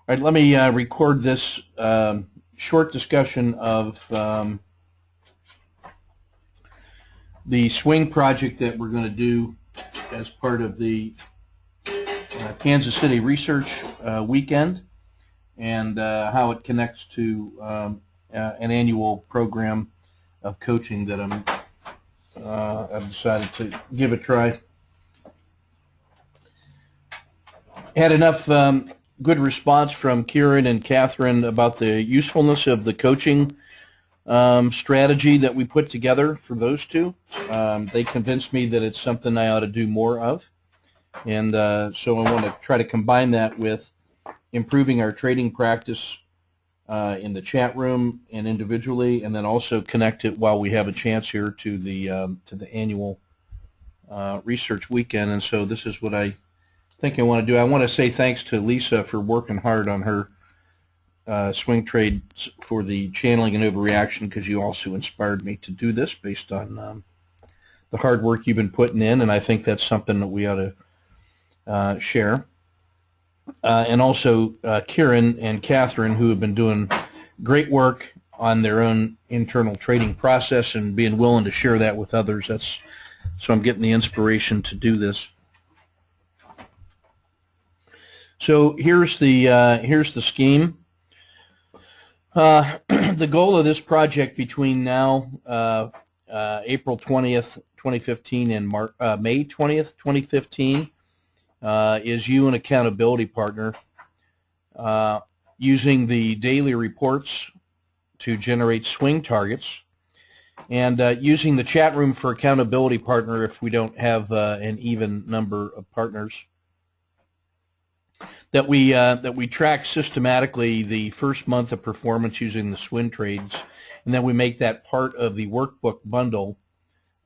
All right, let me record this short discussion of the swing project that we're going to do as part of the Kansas City Research Weekend, and how it connects to an annual program of coaching that I've decided to give a try. Had enough good response from Kieran and Catherine about the usefulness of the coaching strategy that we put together for those two. They convinced me that it's something I ought to do more of, and so I want to try to combine that with improving our trading practice in the chat room and individually, and then also connect it while we have a chance here to the annual research weekend. And so this is what I think I want to do. I want to say thanks to Lisa for working hard on her swing trades for the channeling and overreaction, because you also inspired me to do this based on the hard work you've been putting in, and I think that's something that we ought to share. And also Kieran and Catherine, who have been doing great work on their own internal trading process and being willing to share that with others. So I'm getting the inspiration to do this. So here's the scheme. The goal of this project between now, April 20th, 2015, and May 20th, 2015, is you, an accountability partner, using the daily reports to generate swing targets, and using the chat room for accountability partner if we don't have an even number of partners. That we track systematically the first month of performance using the swing trades, and then we make that part of the workbook bundle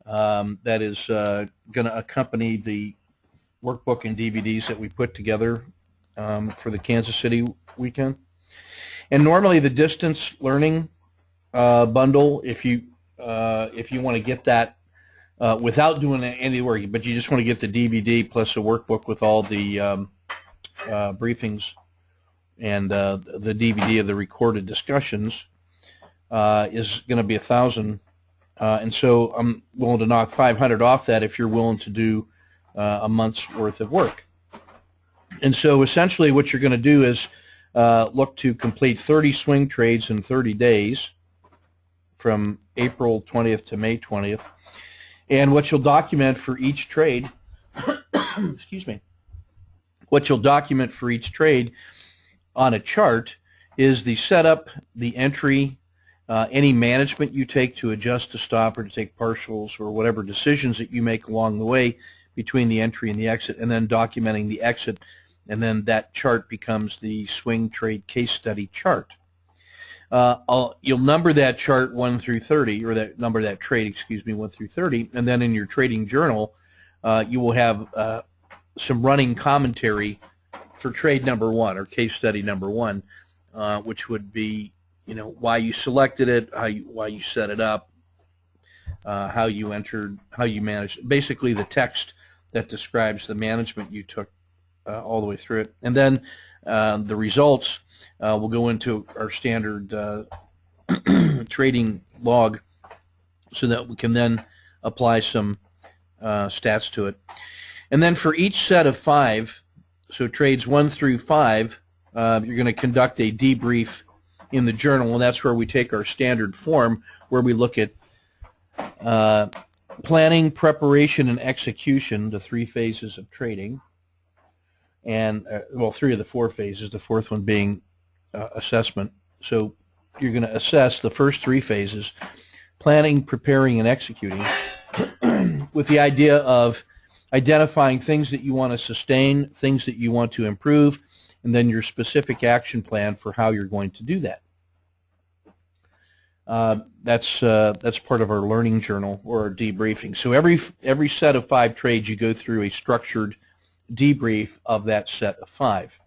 that is going to accompany the workbook and DVDs that we put together for the Kansas City weekend. And normally the distance learning bundle, if you want to get that without doing any work, but you just want to get the DVD plus a workbook with all the briefings and the DVD of the recorded discussions, is going to be $1,000, and so I'm willing to knock $500 off that if you're willing to do a month's worth of work. And so essentially what you're going to do is look to complete 30 swing trades in 30 days from April 20th to May 20th, and what you'll document for each trade excuse me, what you'll document for each trade on a chart is the setup, the entry, any management you take to adjust to stop or to take partials or whatever decisions that you make along the way between the entry and the exit, and then documenting the exit, and then that chart becomes the swing trade case study chart. You'll number that chart 1 through 30, or that trade, excuse me, 1 through 30, and then in your trading journal you will have some running commentary for trade number 1 or case study number 1, which would be, why you selected it, why you set it up, how you entered, how you managed, basically the text that describes the management you took all the way through it. And then the results will go into our standard trading log, so that we can then apply some stats to it. And then for each set of 5, so trades 1 through 5, you're going to conduct a debrief in the journal, and that's where we take our standard form, where we look at planning, preparation, and execution, the 3 phases of trading, and well, 3 of the 4 phases, the 4th one being assessment. So you're going to assess the first 3 phases, planning, preparing, and executing, with the idea of identifying things that you want to sustain, things that you want to improve, and then your specific action plan for how you're going to do that. That's part of our learning journal, or our debriefing. So every set of 5 trades, you go through a structured debrief of that set of 5.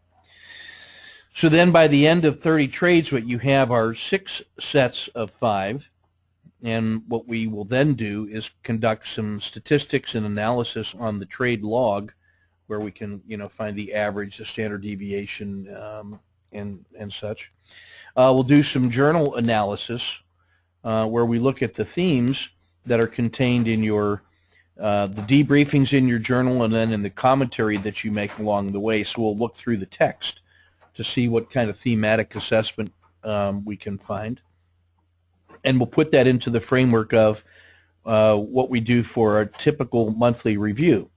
So then by the end of 30 trades, what you have are 6 sets of 5, and what we will then do is conduct some statistics and analysis on the trade log, where we can find the average, the standard deviation, and such. We'll do some journal analysis where we look at the themes that are contained in your the debriefings in your journal and then in the commentary that you make along the way. So we'll look through the text to see what kind of thematic assessment we can find. And we'll put that into the framework of what we do for a typical monthly review.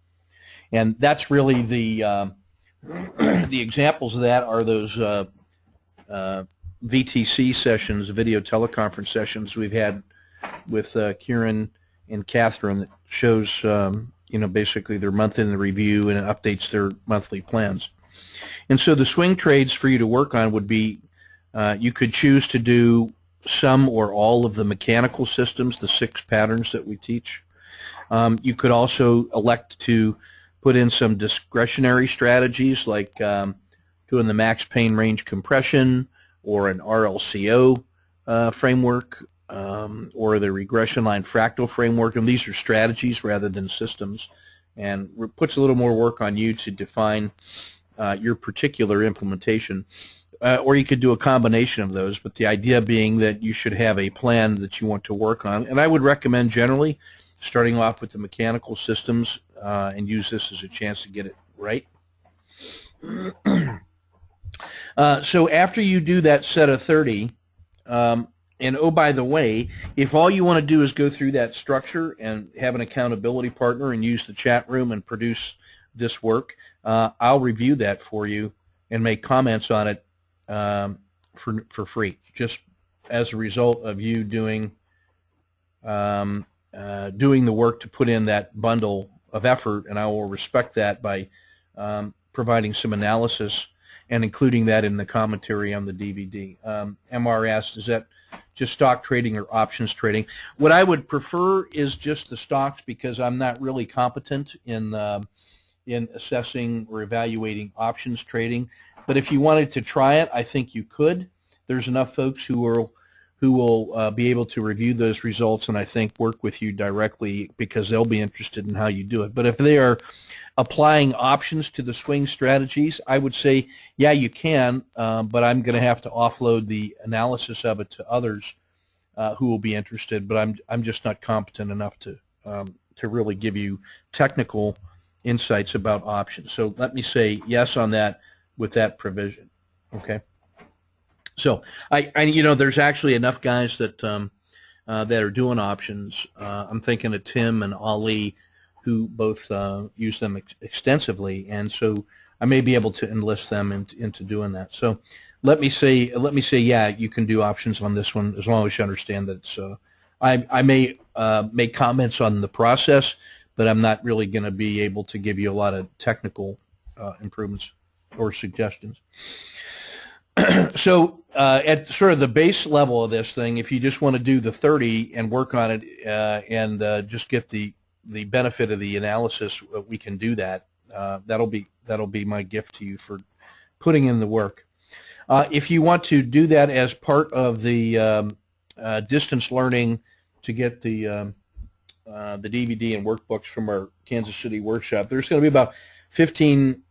And that's really the the examples of that are those VTC sessions, video teleconference sessions we've had with Kieran and Catherine that shows, you know, basically their month in the review and it updates their monthly plans. And so the swing trades for you to work on would be, you could choose to do some or all of the mechanical systems, the 6 patterns that we teach. You could also elect to put in some discretionary strategies like doing the max pain range compression or an RLCO framework or the regression line fractal framework, and these are strategies rather than systems, and it puts a little more work on you to define your particular implementation. Or you could do a combination of those, but the idea being that you should have a plan that you want to work on. And I would recommend generally starting off with the mechanical systems and use this as a chance to get it right. So after you do that set of 30, and oh, by the way, if all you want to do is go through that structure and have an accountability partner and use the chat room and produce this work, I'll review that for you and make comments on it for free, just as a result of you doing doing the work to put in that bundle of effort, and I will respect that by providing some analysis and including that in the commentary on the DVD. MR asked, is that just stock trading or options trading? What I would prefer is just the stocks, because I'm not really competent in assessing or evaluating options trading. But if you wanted to try it, I think you could. There's enough folks who will be able to review those results and I think work with you directly because they'll be interested in how you do it. But if they are applying options to the swing strategies, I would say, yeah, you can, but I'm going to have to offload the analysis of it to others who will be interested. But I'm just not competent enough to really give you technical insights about options. So let me say yes on that with that provision. Okay. So I you know, there's actually enough guys that that are doing options. I'm thinking of Tim and Ali, who both use them extensively, and so I may be able to enlist them into doing that. So let me say yeah, you can do options on this one as long as you understand that it's. I may make comments on the process, but I'm not really going to be able to give you a lot of technical improvements or suggestions. So at sort of the base level of this thing, if you just want to do the 30 and work on it and just get the benefit of the analysis, we can do that. That'll be my gift to you for putting in the work. If you want to do that as part of the distance learning to get the DVD and workbooks from our Kansas City workshop, there's going to be about 15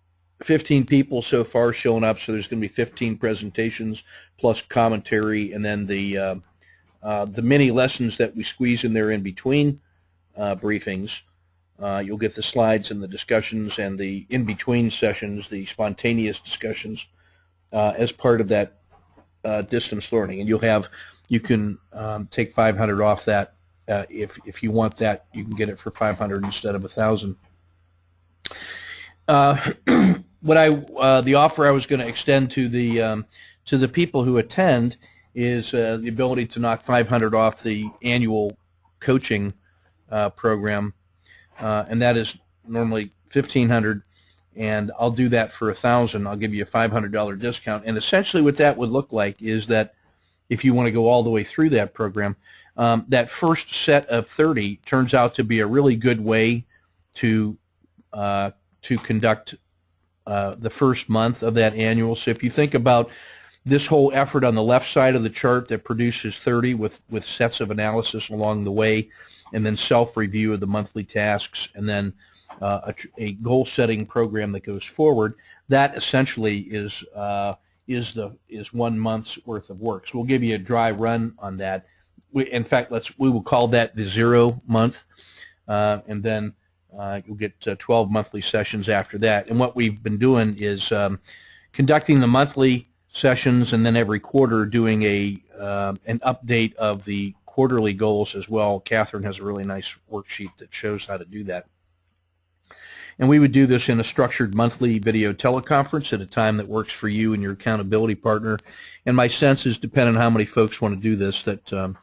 people so far showing up, so there's going to be 15 presentations plus commentary, and then the mini lessons that we squeeze in there in between briefings. You'll get the slides and the discussions and the in-between sessions, the spontaneous discussions, as part of that distance learning. And you can take 500 off that if you want that. You can get it for 500 instead of 1,000. The offer I was going to extend to the people who attend is the ability to knock 500 off the annual coaching program, and that is normally 1,500, and I'll do that for 1,000. I'll give you a $500 discount, and essentially what that would look like is that if you want to go all the way through that program, that first set of 30 turns out to be a really good way to conduct the first month of that annual. So if you think about this whole effort on the left side of the chart that produces 30 with sets of analysis along the way, and then self-review of the monthly tasks, and then a goal-setting program that goes forward, that essentially is is 1 month's worth of work. So we'll give you a dry run on that. In fact, we will call that the 0 month, and then you'll get 12 monthly sessions after that. And what we've been doing is conducting the monthly sessions, and then every quarter doing an update of the quarterly goals as well. Catherine has a really nice worksheet that shows how to do that. And we would do this in a structured monthly video teleconference at a time that works for you and your accountability partner. And my sense is, depending on how many folks want to do this, that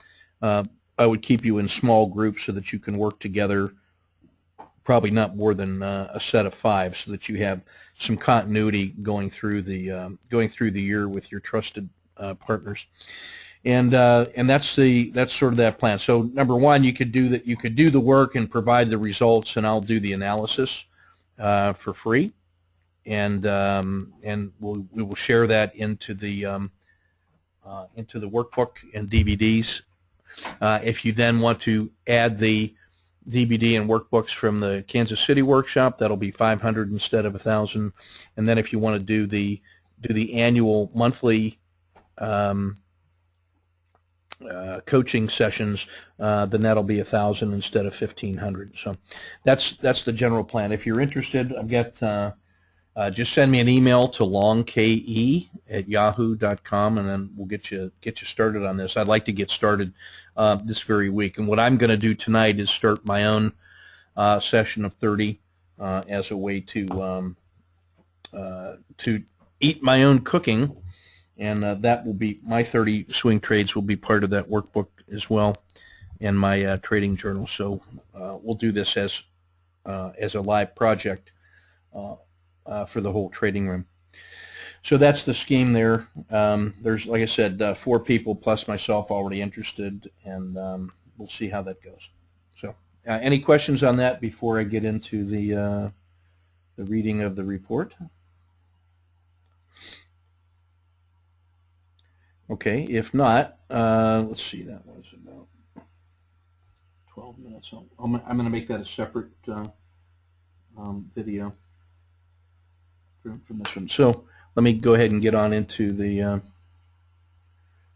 I would keep you in small groups so that you can work together, probably not more than a set of 5, so that you have some continuity going through the year with your trusted partners. And that's sort of that plan. So number 1, you could do that. You could do the work and provide the results, and I'll do the analysis for free, and we will share that into the workbook and DVDs. If you then want to add the DVD and workbooks from the Kansas City workshop, that'll be $500 instead of $1,000. And then if you want to do the annual monthly coaching sessions, then that'll be $1,000 instead of $1,500. So that's the general plan. If you're interested, I've got just send me an email to longke@yahoo.com, and then we'll get you started on this. I'd like to get started this very week. And what I'm going to do tonight is start my own session of 30 as a way to eat my own cooking. And that will be, my 30 swing trades will be part of that workbook as well, and my trading journal. So we'll do this as a live project for the whole trading room. So that's the scheme there. There's, like I said, 4 people plus myself already interested, and we'll see how that goes. So any questions on that before I get into the reading of the report? Okay, if not, let's see, that was about 12 minutes. I'm going to make that a separate video from this one. So let me go ahead and get on into the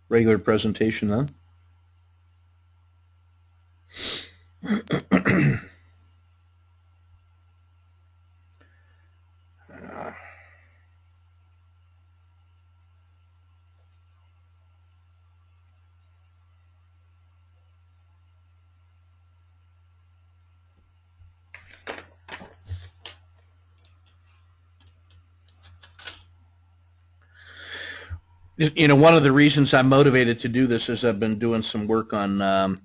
regular presentation then. You know, one of the reasons I'm motivated to do this is I've been doing some work on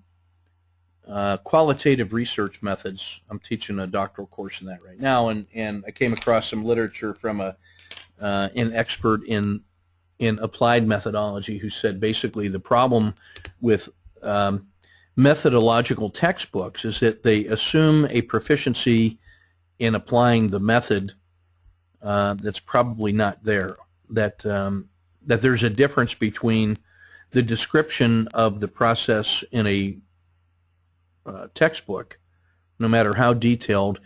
qualitative research methods. I'm teaching a doctoral course in that right now, and I came across some literature from an expert in applied methodology who said basically the problem with methodological textbooks is that they assume a proficiency in applying the method that's probably not there. That there's a difference between the description of the process in a textbook, no matter how detailed,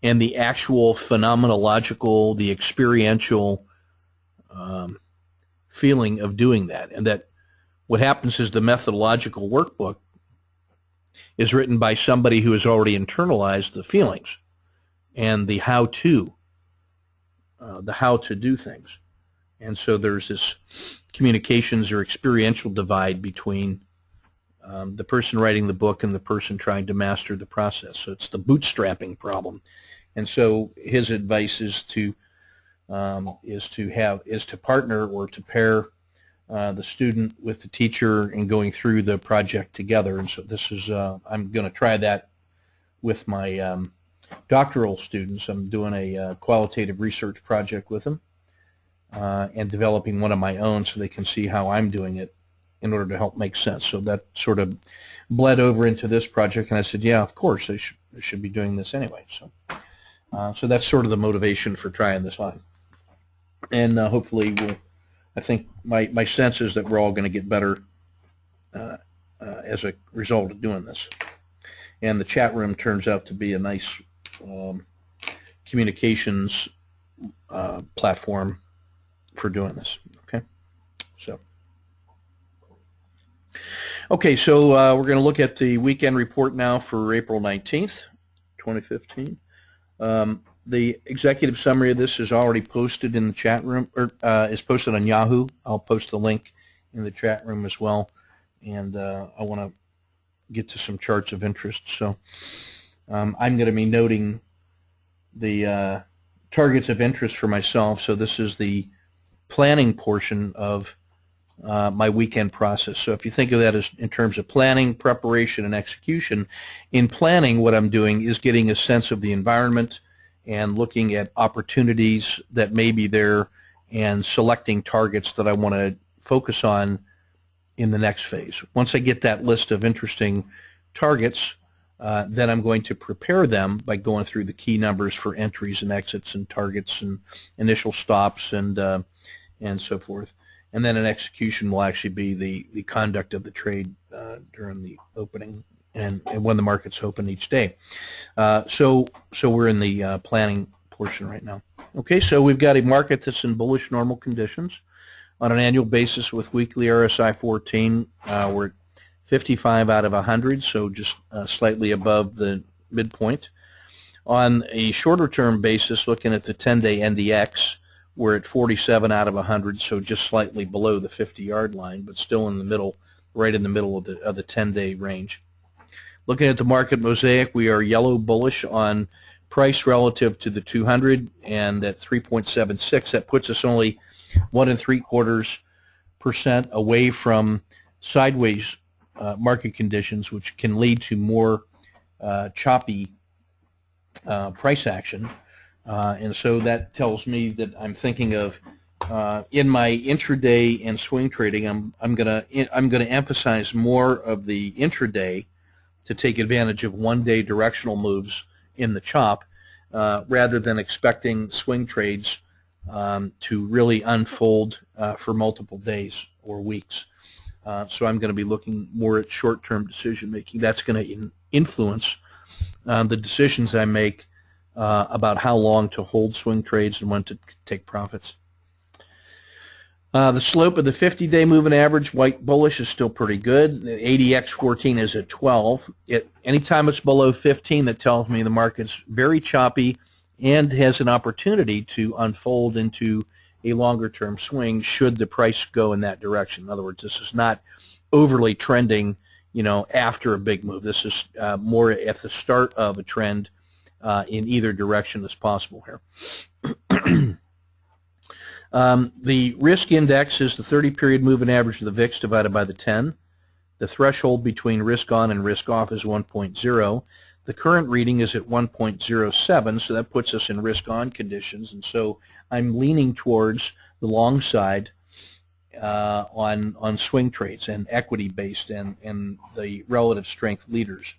and the actual phenomenological, the experiential feeling of doing that. And that what happens is the methodological workbook is written by somebody who has already internalized the feelings and the how to do things. And so there's this communications or experiential divide between the person writing the book and the person trying to master the process. So it's the bootstrapping problem. And so his advice is to partner or to pair the student with the teacher in going through the project together. And so this is I'm going to try that with my doctoral students. I'm doing a qualitative research project with them. And developing one of my own so they can see how I'm doing it in order to help make sense. So that sort of bled over into this project, and I said, yeah, of course, I should be doing this anyway. So that's sort of the motivation for trying this on. And hopefully I think my sense is that we're all going to get better as a result of doing this. And the chat room turns out to be a nice communications platform for doing this. Okay. So, okay, so we're going to look at the weekend report now for April 19th, 2015. The executive summary of this is already posted in the chat room, or is posted on Yahoo. I'll post the link in the chat room as well. And I want to get to some charts of interest. So I'm going to be noting the targets of interest for myself. So this is the planning portion of my weekend process. So if you think of that as in terms of planning, preparation, and execution, in planning what I'm doing is getting a sense of the environment and looking at opportunities that may be there and selecting targets that I want to focus on in the next phase. Once I get that list of interesting targets, then I'm going to prepare them by going through the key numbers for entries and exits and targets and initial stops and so forth. And then an execution will actually be the conduct of the trade during the opening and when the markets open each day. So we're in the planning portion right now. Okay, so we've got a market that's in bullish normal conditions. On an annual basis with weekly RSI 14, we're at 55 out of 100, so just slightly above the midpoint. On a shorter term basis, looking at the 10-day NDX, we're at 47 out of 100, so just slightly below the 50-yard line, but still in the middle, right in the middle of the 10-day range. Looking at the market mosaic, we are yellow bullish on price relative to the 200, and at 3.76, that puts us only 1 3/4% away from sideways market conditions, which can lead to more choppy price action. And so that tells me that I'm thinking of in my intraday and swing trading, I'm gonna emphasize more of the intraday to take advantage of one-day directional moves in the chop, rather than expecting swing trades to really unfold for multiple days or weeks. So I'm going to be looking more at short-term decision making. That's going to influence the decisions I make about how long to hold swing trades and when to take profits. The slope of the 50-day moving average, white bullish, is still pretty good. The ADX 14 is at 12. Anytime it's below 15, that tells me the market's very choppy and has an opportunity to unfold into a longer-term swing should the price go in that direction. In other words, this is not overly trending, after a big move. This is more at the start of a trend in either direction as possible here. The risk index is the 30-period moving average of the VIX divided by the 10. The threshold between risk on and risk off is 1.0. The current reading is at 1.07, so that puts us in risk on conditions, and so I'm leaning towards the long side on swing trades and equity-based and the relative strength leaders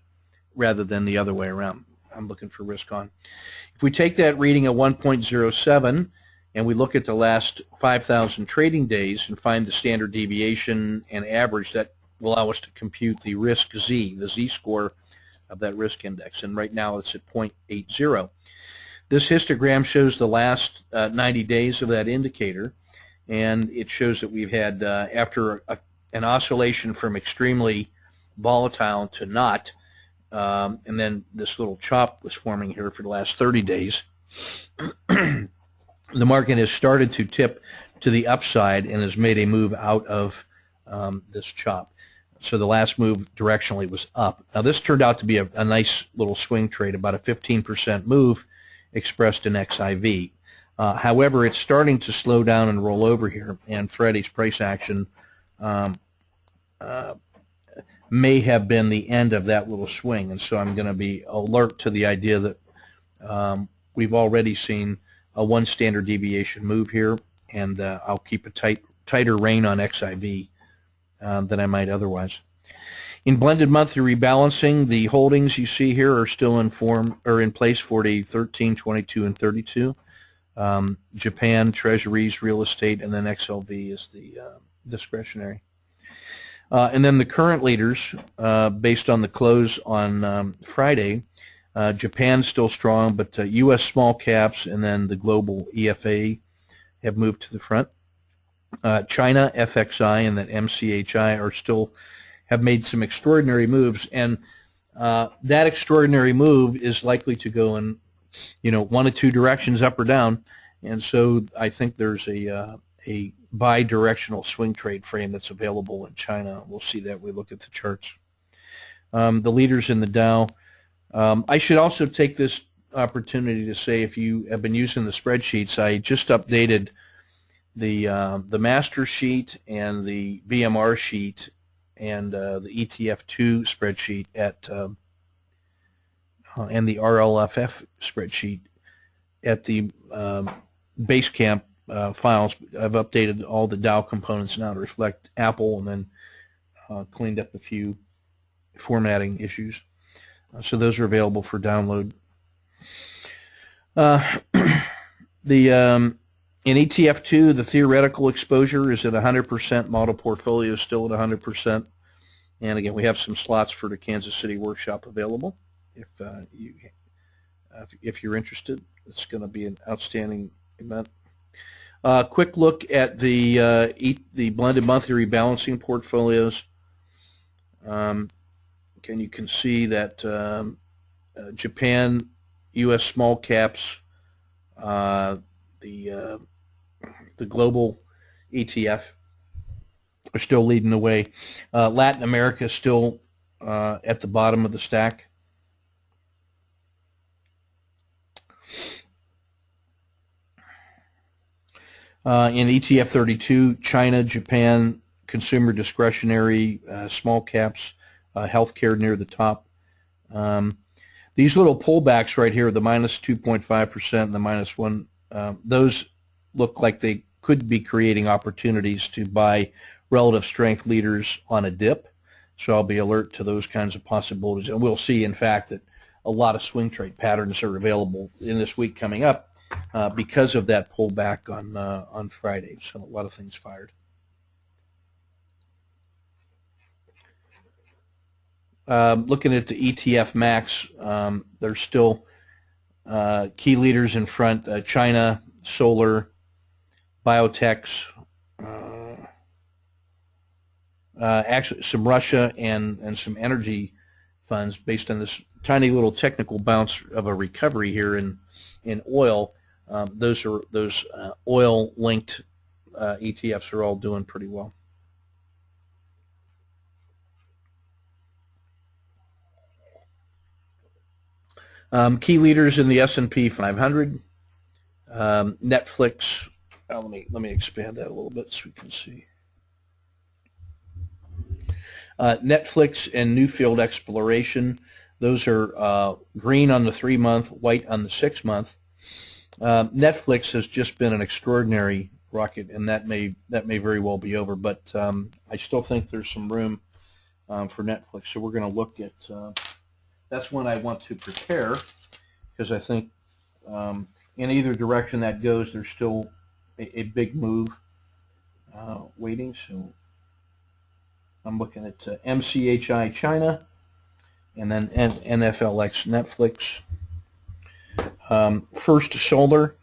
rather than the other way around. I'm looking for risk on. If we take that reading at 1.07 and we look at the last 5,000 trading days and find the standard deviation and average, that will allow us to compute the risk Z, the Z-score of that risk index, and right now it's at 0.80. This histogram shows the last 90 days of that indicator, and it shows that we've had, after an oscillation from extremely volatile to not, and then this little chop was forming here for the last 30 days, the market has started to tip to the upside and has made a move out of this chop. So the last move directionally was up. Now this turned out to be a nice little swing trade, about a 15% move expressed in XIV. However, it's starting to slow down and roll over here, and Friday's price action may have been the end of that little swing, and so I'm going to be alert to the idea that we've already seen a 1 standard deviation move here, and I'll keep a tighter rein on XIV than I might otherwise. In blended monthly rebalancing, the holdings you see here are still in place for the 13, 22, and 32. Japan, Treasuries, real estate, and then XLV is the discretionary. And then the current leaders, based on the close on Friday, Japan's still strong, but U.S. small caps and then the global EFA have moved to the front. China, FXI, and that MCHI are still have made some extraordinary moves, and that extraordinary move is likely to go in, one of two directions, up or down, and so I think there's a bi-directional swing trade frame that's available in China. We'll see that when we look at the charts. The leaders in the Dow. I should also take this opportunity to say, if you have been using the spreadsheets, I just updated the master sheet and the BMR sheet and the ETF2 spreadsheet and the RLFF spreadsheet at the Basecamp files. I've updated all the Dow components now to reflect Apple, and then cleaned up a few formatting issues. So those are available for download. In ETF2, the theoretical exposure is at 100%. Model portfolio is still at 100%. And again, we have some slots for the Kansas City workshop available. If you're interested, it's going to be an outstanding event. Quick look at the blended monthly rebalancing portfolios. You can see that Japan, U.S. small caps, the global ETF are still leading the way. Latin America is still at the bottom of the stack. In ETF 32, China, Japan, consumer discretionary, small caps, healthcare near the top. These little pullbacks right here, the minus 2.5% and the minus 1, those look like they could be creating opportunities to buy relative strength leaders on a dip. So I'll be alert to those kinds of possibilities. And we'll see, in fact, that a lot of swing trade patterns are available in this week coming up because of that pullback on Friday. So a lot of things fired. Looking at the ETF Max, there's still key leaders in front: China, solar, biotechs, actually some Russia and some energy funds based on this tiny little technical bounce of a recovery here in oil. Those oil-linked ETFs are all doing pretty well. Key leaders in the S&P 500. Netflix. Let me expand that a little bit so we can see. Netflix and Newfield Exploration. Those are green on the 3-month, white on the 6-month. Netflix has just been an extraordinary rocket, and that may very well be over. But I still think there's some room for Netflix. So we're going to look at. That's when I want to prepare, because I think in either direction that goes, there's still a big move waiting. So I'm looking at MCHI China, and then NFLX Netflix. First Solar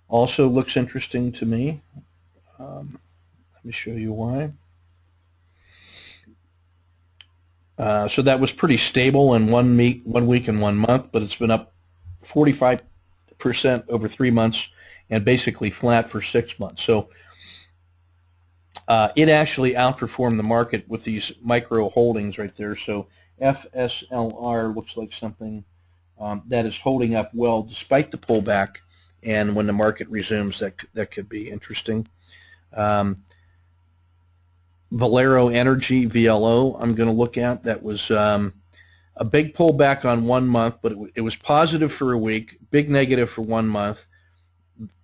also looks interesting to me. Let me show you why. So that was pretty stable in 1 week and 1 month, but it's been up 45% over 3 months and basically flat for 6 months. So it actually outperformed the market with these micro holdings right there. So FSLR looks like something that is holding up well despite the pullback, and when the market resumes, that could be interesting. Valero Energy, VLO, I'm going to look at. That was a big pullback on 1 month, but it was positive for a week, big negative for 1 month,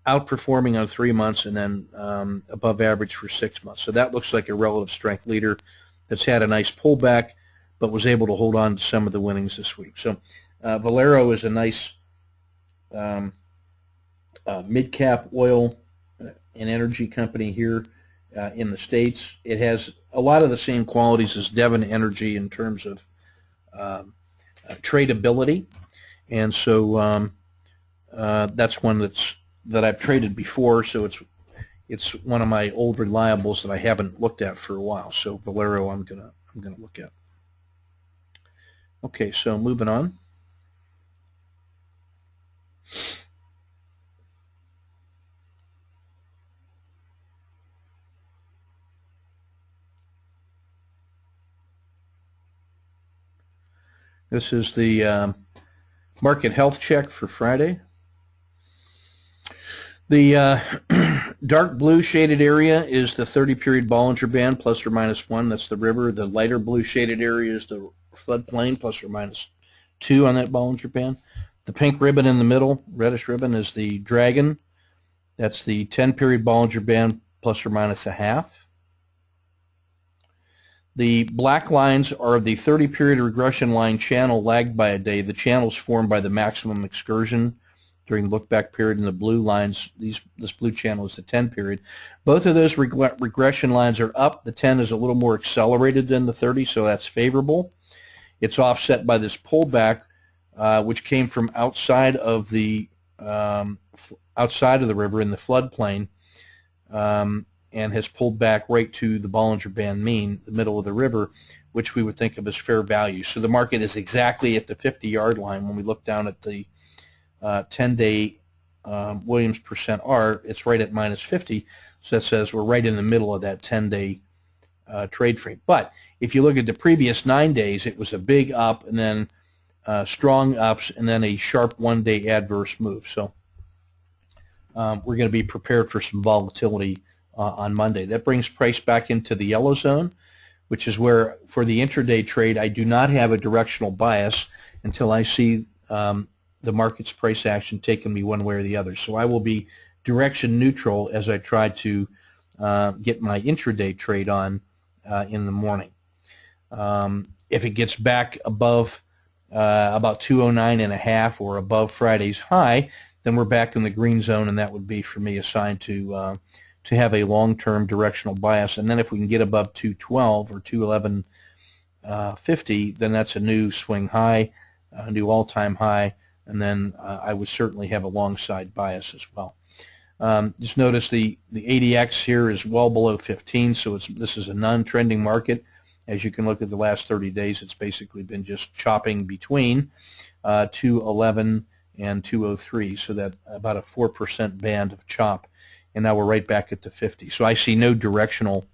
outperforming on 3 months, and then above average for 6 months. So that looks like a relative strength leader that's had a nice pullback, but was able to hold on to some of the winnings this week. So Valero is a nice mid-cap oil and energy company here in the States. It has a lot of the same qualities as Devon Energy in terms of tradability, and so that's one that I've traded before. So it's it's one of my old reliables that I haven't looked at for a while. So Valero, I'm gonna look at. Okay, so moving on. This is the market health check for Friday. The dark blue shaded area is the 30-period Bollinger Band, plus or minus 1. That's the river. The lighter blue shaded area is the floodplain, plus or minus 2 on that Bollinger Band. The pink ribbon in the middle, reddish ribbon, is the dragon. That's the 10-period Bollinger Band, plus or minus a half. The black lines are the 30-period regression line channel lagged by a day. The channel is formed by the maximum excursion during the look-back period, and the blue lines, this blue channel is the 10-period. Both of those regression lines are up. The 10 is a little more accelerated than the 30, so that's favorable. It's offset by this pullback, which came from outside of the river in the floodplain, and has pulled back right to the Bollinger Band mean, the middle of the river, which we would think of as fair value. So the market is exactly at the 50-yard line. When we look down at the 10-day Williams percent R, it's right at minus 50. So that says we're right in the middle of that 10-day trade frame. But if you look at the previous 9 days, it was a big up and then strong ups and then a sharp 1-day adverse move. So we're going to be prepared for some volatility on Monday. That brings price back into the yellow zone, which is where for the intraday trade I do not have a directional bias until I see the market's price action taking me one way or the other. So I will be direction neutral as I try to get my intraday trade on in the morning. If it gets back above about 209.5 or above Friday's high, then we're back in the green zone, and that would be for me a sign to have a long-term directional bias. And then if we can get above 212 or 211.50, then that's a new swing high, a new all-time high, and then I would certainly have a long side bias as well. Just notice the ADX here is well below 15, so this is a non-trending market. As you can look at the last 30 days, it's basically been just chopping between 211 and 203, so that about a 4% band of chop, and now we're right back at the 50. So I see no directional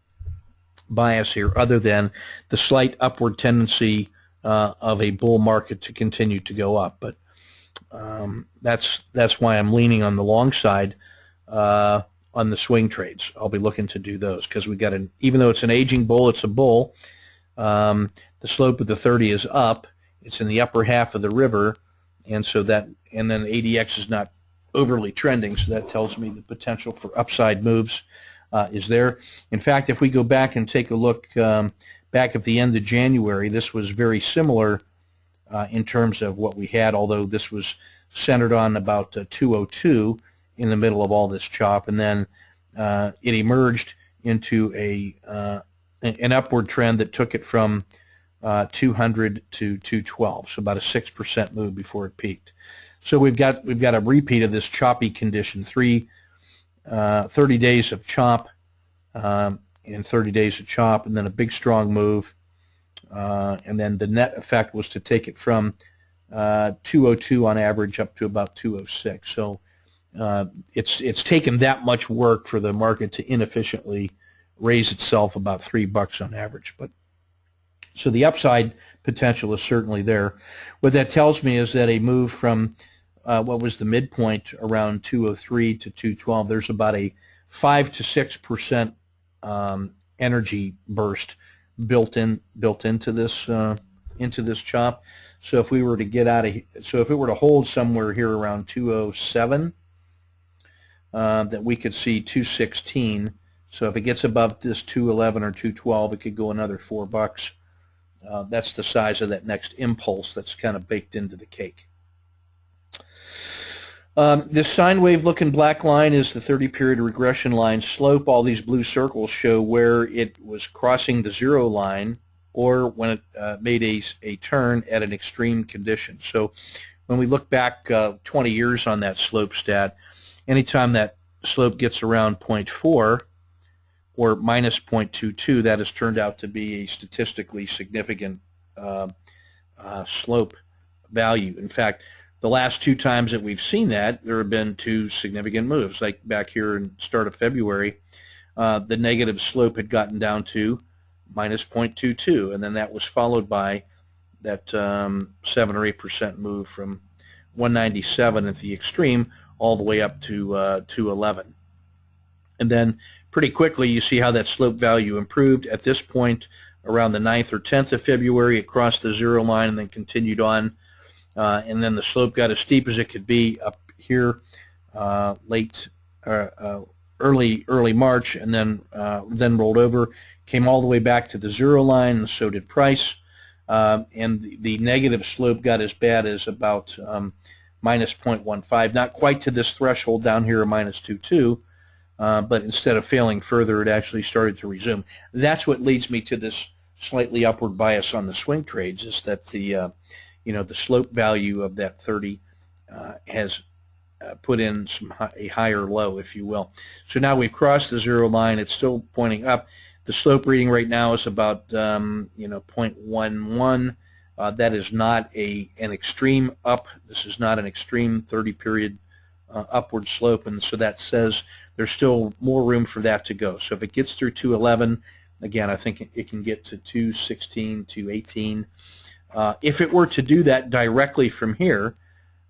bias here other than the slight upward tendency of a bull market to continue to go up. But that's why I'm leaning on the long side on the swing trades. I'll be looking to do those because we got even though it's an aging bull, it's a bull. The slope of the 30 is up. It's in the upper half of the river, and so and then ADX is not overly trending, so that tells me the potential for upside moves is there. In fact, if we go back and take a look back at the end of January, this was very similar in terms of what we had, although this was centered on about 202 in the middle of all this chop, and then it emerged into an upward trend that took it from 200 to 212, so about a 6% move before it peaked. So we've got a repeat of this choppy condition, 30 days of chop and 30 days of chop, and then a big strong move, and then the net effect was to take it from 202 on average up to about 206. So it's taken that much work for the market to inefficiently raise itself about $3 on average. But so the upside potential is certainly there. What that tells me is that a move from what was the midpoint around 203 to 212, there's about a 5 to 6% energy burst built into this chop. So if we were to get out of, so if it were to hold somewhere here around 207, that we could see 216. So if it gets above this 211 or 212, it could go another $4. That's the size of that next impulse that's kind of baked into the cake. This sine wave looking black line is the 30-period regression line slope. All these blue circles show where it was crossing the zero line or when it made a turn at an extreme condition. So when we look back 20 years on that slope stat, anytime that slope gets around 0.4 or minus 0.22, that has turned out to be a statistically significant slope value. In fact, the last two times that we've seen that, there have been two significant moves. Like back here in the start of February, the negative slope had gotten down to minus 0.22, and then that was followed by that 7 or 8% move from 197 at the extreme all the way up to 211. And then pretty quickly you see how that slope value improved. At this point, around the 9th or 10th of February, it crossed the zero line and then continued on. And then the slope got as steep as it could be up here early March, and then rolled over, came all the way back to the zero line, and so did price. And the negative slope got as bad as about minus 0.15, not quite to this threshold down here of minus 2.2, but instead of failing further, it actually started to resume. That's what leads me to this slightly upward bias on the swing trades, is that the the slope value of that 30 has put in a higher low, if you will. So now we've crossed the zero line. It's still pointing up. The slope reading right now is about 0.11. That is not an extreme up. This is not an extreme 30-period upward slope, and so that says there's still more room for that to go. So if it gets through 211, again, I think it can get to 216, 218. If it were to do that directly from here,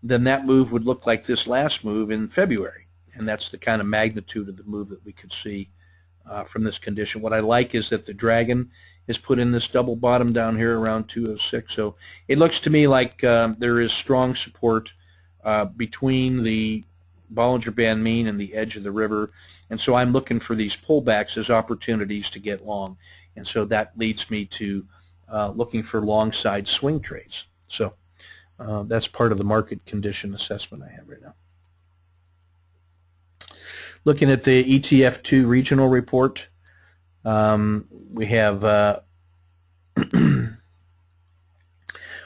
then that move would look like this last move in February, and that's the kind of magnitude of the move that we could see from this condition. What I like is that the dragon is put in this double bottom down here around 206, so it looks to me like there is strong support between the Bollinger Band mean and the edge of the river, and so I'm looking for these pullbacks as opportunities to get long, and so that leads me to looking for long side swing trades. So that's part of the market condition assessment I have right now. Looking at the ETF2 regional report, we have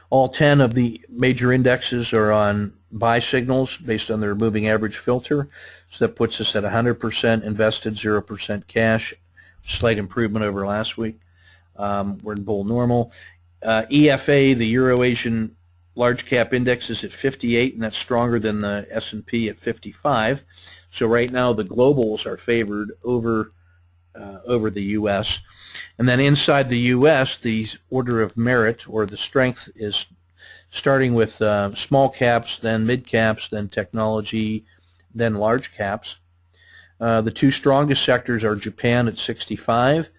all 10 of the major indexes are on buy signals based on their moving average filter. So that puts us at 100% invested, 0% cash, slight improvement over last week. We're in bull normal. EFA, the Euro-Asian large cap index, is at 58, and that's stronger than the S&P at 55. So right now the globals are favored over the U.S. And then inside the U.S., the order of merit or the strength is starting with small caps, then mid caps, then technology, then large caps. The two strongest sectors are Japan at 65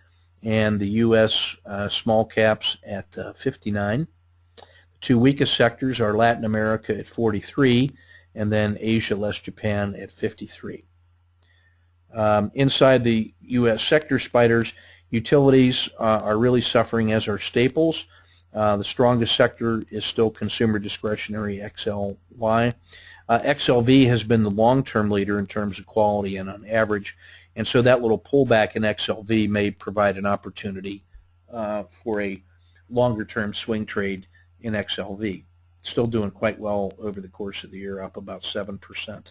and the U.S. Small caps at 59. The two weakest sectors are Latin America at 43 and then Asia less Japan at 53. Inside the U.S. sector spiders, utilities are really suffering, as are staples. The strongest sector is still consumer discretionary, XLY. XLV has been the long-term leader in terms of quality and on average, and so that little pullback in XLV may provide an opportunity for a longer-term swing trade in XLV. Still doing quite well over the course of the year, up about 7%.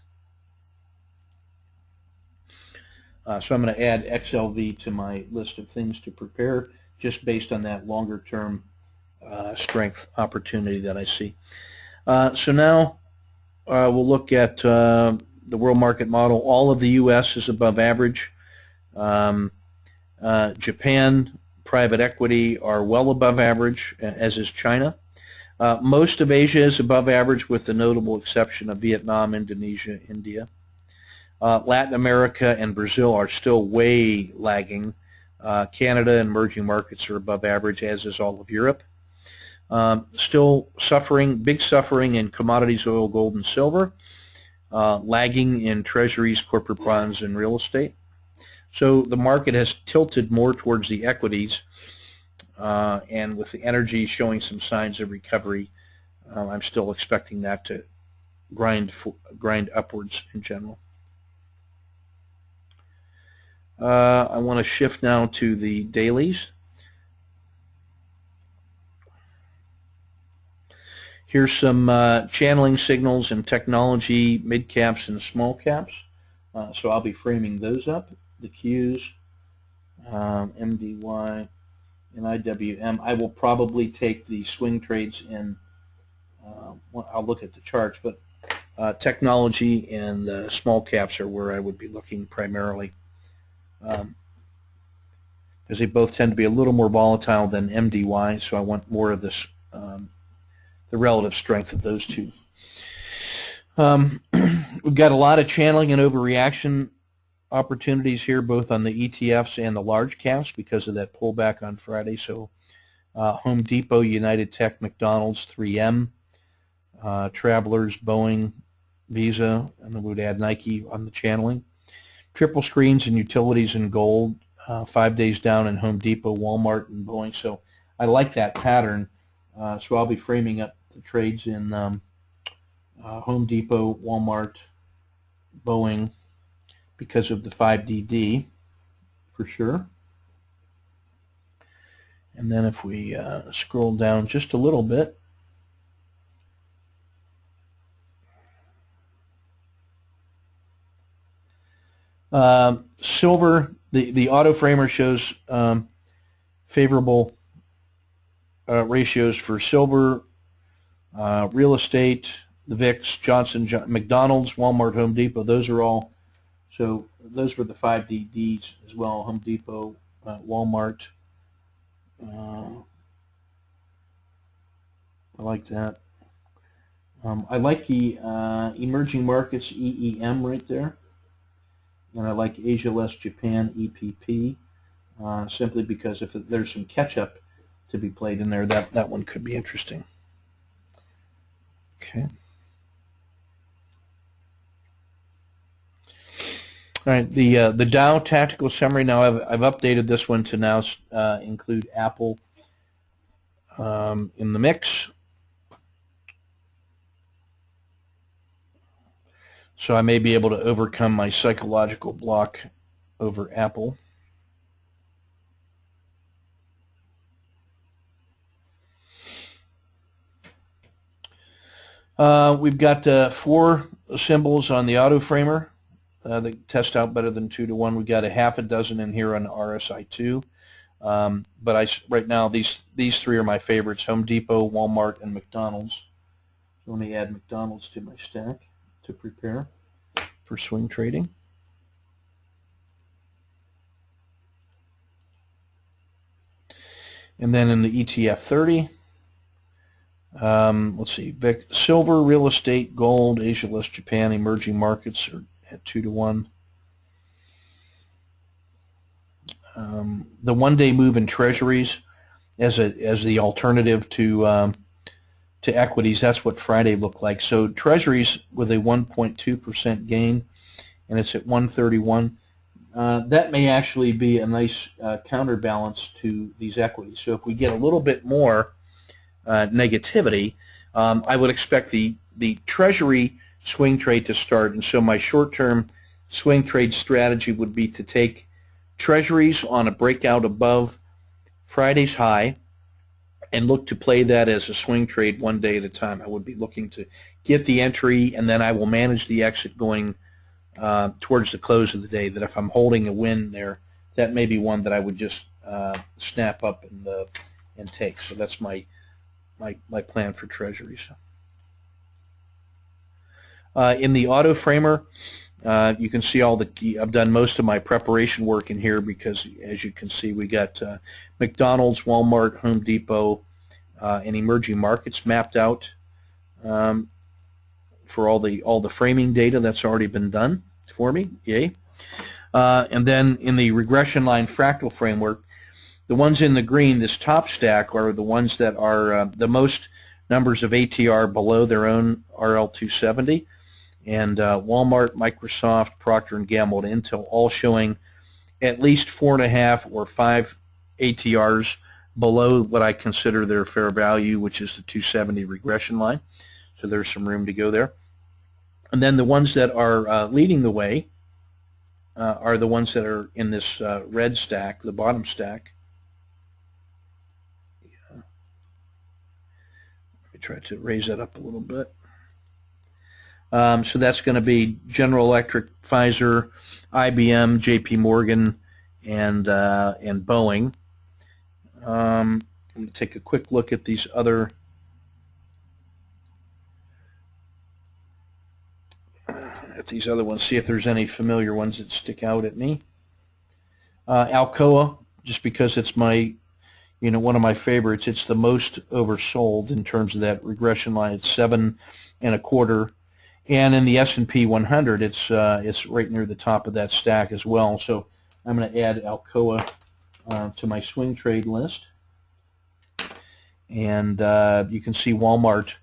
So I'm going to add XLV to my list of things to prepare just based on that longer-term strength opportunity that I see. So now we'll look at the world market model. All of the U.S. is above average. Japan, private equity are well above average, as is China. Most of Asia is above average with the notable exception of Vietnam, Indonesia, India. Latin America and Brazil are still way lagging. Canada and emerging markets are above average, as is all of Europe. Still suffering, big suffering in commodities, oil, gold, and silver. Lagging in treasuries, corporate bonds, and real estate. So the market has tilted more towards the equities, and with the energy showing some signs of recovery, I'm still expecting that to grind upwards in general. I want to shift now to the dailies. Here's some channeling signals in technology, mid caps, and small caps. So I'll be framing those up, the Qs, MDY, and IWM. I will probably take the swing trades in, I'll look at the charts, but technology and small caps are where I would be looking primarily, because they both tend to be a little more volatile than MDY, so I want more of this, the relative strength of those two. We've got a lot of channeling and overreaction opportunities here, both on the ETFs and the large caps because of that pullback on Friday. So Home Depot, United Tech, McDonald's, 3M, Travelers, Boeing, Visa, and then we would add Nike on the channeling. Triple screens and utilities and gold, 5 days down in Home Depot, Walmart, and Boeing. So I like that pattern. So I'll be framing up the trades in Home Depot, Walmart, Boeing, because of the 5DD for sure. And then if we scroll down just a little bit, silver, the auto framer shows favorable ratios for silver, real estate, the VIX, McDonald's, Walmart, Home Depot. Those are all, so those were the 5DDs as well, Home Depot, Walmart. I like that. I like the emerging markets EEM right there. And I like Asia less Japan EPP, simply because if there's some catch-up to be played in there, that one could be interesting. Okay. All right, the Dow tactical summary. Now I've updated this one to now include Apple in the mix. So I may be able to overcome my psychological block over Apple. We've got 4 symbols on the auto framer that test out better than 2 to 1. We've got a half a dozen in here on RSI2. But right now these 3 are my favorites: Home Depot, Walmart, and McDonald's. So let me add McDonald's to my stack to prepare for swing trading. And then in the ETF 30, let's see, silver, real estate, gold, Asia less Japan, emerging markets are at 2 to 1. The one-day move in treasuries as the alternative to equities, that's what Friday looked like. So treasuries with a 1.2% gain, and it's at 131. That may actually be a nice counterbalance to these equities. So if we get a little bit more negativity, I would expect the treasury swing trade to start. And so my short-term swing trade strategy would be to take treasuries on a breakout above Friday's high and look to play that as a swing trade 1 day at a time. I would be looking to get the entry, and then I will manage the exit going towards the close of the day. That if I'm holding a win there, that may be one that I would just snap up and take. So that's my plan for treasuries. In the auto framer, you can see all the key. I've done most of my preparation work in here because, as you can see, we got McDonald's, Walmart, Home Depot, and emerging markets mapped out for all the framing data that's already been done for me. Yay! And then in the regression line fractal framework, the ones in the green, this top stack, are the ones that are the most numbers of ATR below their own RL270. And Walmart, Microsoft, Procter & Gamble, and Intel all showing at least 4.5 or 5 ATRs below what I consider their fair value, which is the 270 regression line. So there's some room to go there. And then the ones that are leading the way are the ones that are in this red stack, the bottom stack. Yeah. Let me try to raise that up a little bit. So that's going to be General Electric, Pfizer, IBM, JP Morgan, and Boeing. I'm going to take a quick look at these other ones, see if there's any familiar ones that stick out at me. Alcoa, just because it's my, one of my favorites. It's the most oversold in terms of that regression line. It's 7.25, and in the S&P 100, it's right near the top of that stack as well. So I'm going to add Alcoa to my swing trade list, and you can see Walmart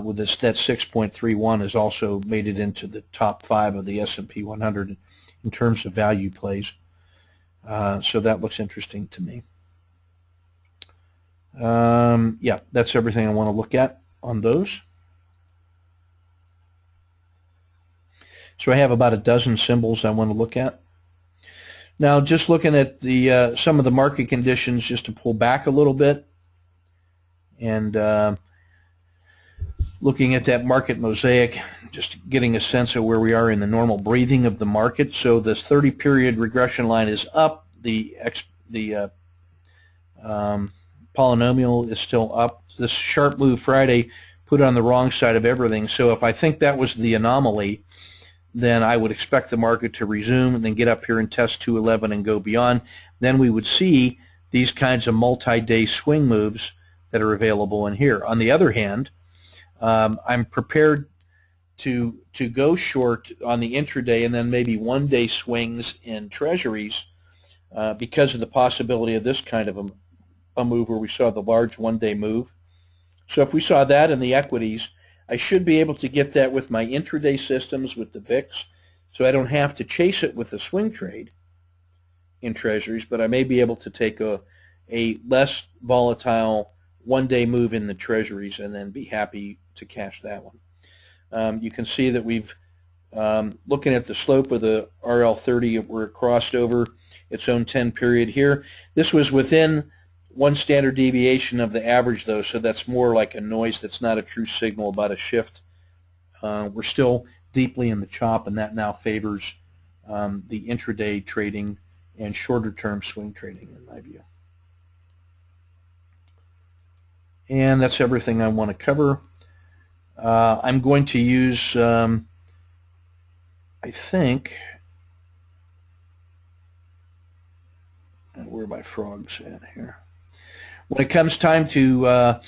with that 6.31 has also made it into the top 5 of the S&P 100 in terms of value plays. So that looks interesting to me. Yeah, that's everything I want to look at on those. So I have about a dozen symbols I want to look at. Now, just looking at the some of the market conditions, just to pull back a little bit, and looking at that market mosaic, just getting a sense of where we are in the normal breathing of the market. So this 30-period regression line is up. The polynomial is still up. This sharp move Friday put it on the wrong side of everything. So if I think that was the anomaly, then I would expect the market to resume and then get up here and test 211 and go beyond. Then we would see these kinds of multi-day swing moves that are available in here. On the other hand, I'm prepared to go short on the intraday and then maybe one-day swings in treasuries because of the possibility of this kind of a move where we saw the large one-day move. So if we saw that in the equities, I should be able to get that with my intraday systems with the VIX, so I don't have to chase it with a swing trade in treasuries, but I may be able to take a less volatile one-day move in the treasuries and then be happy to cash that one. You can see that we've, looking at the slope of the RL30, where it crossed over its own 10 period here. This was within one standard deviation of the average, though, so that's more like a noise. That's not a true signal about a shift. We're still deeply in the chop, and that now favors the intraday trading and shorter-term swing trading, in my view. And that's everything I want to cover. I'm going to use, I think, where are my frogs at here? When it comes time to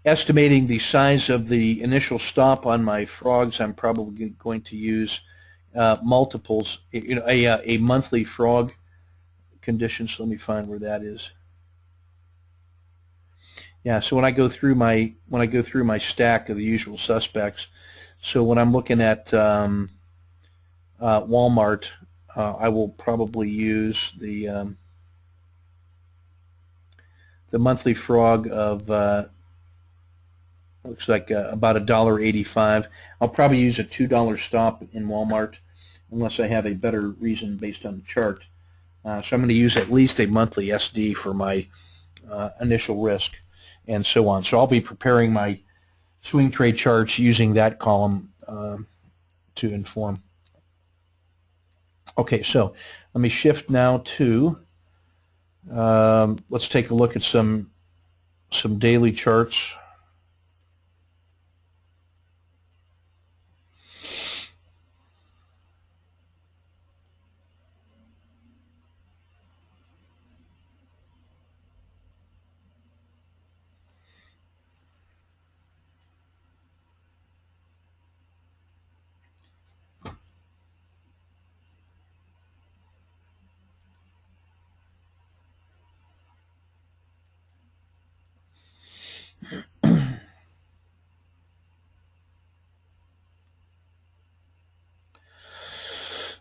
estimating the size of the initial stop on my frogs, I'm probably going to use multiples, a monthly frog condition. So let me find where that is. Yeah, so when I go through my stack of the usual suspects, so when I'm looking at Walmart, I will probably use the monthly frog of looks like about $1.85. I'll probably use a $2 stop in Walmart unless I have a better reason based on the chart. So I'm going to use at least a monthly SD for my initial risk and so on. So I'll be preparing my swing trade charts using that column to inform. Okay, so let me shift now to let's take a look at some daily charts.